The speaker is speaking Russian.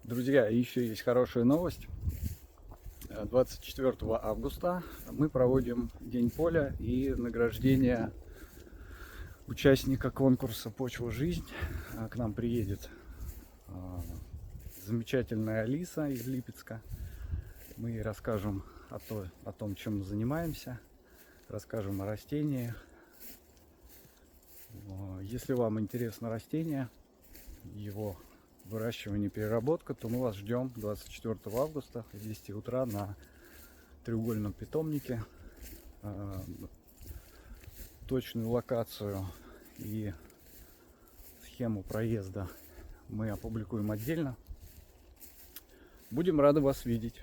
Друзья, еще есть хорошая новость. 24 августа мы проводим День поля и награждение участника конкурса «Почва. Жизнь». К нам приедет замечательная Алиса из Липецка. Мы ей расскажем о том, чем мы занимаемся, расскажем о растениях. Если вам интересно растение, его выращивание, переработка, то мы вас ждем 24 августа в 10 утра на треугольном питомнике. Точную локацию и схему проезда мы опубликуем отдельно. Будем рады вас видеть.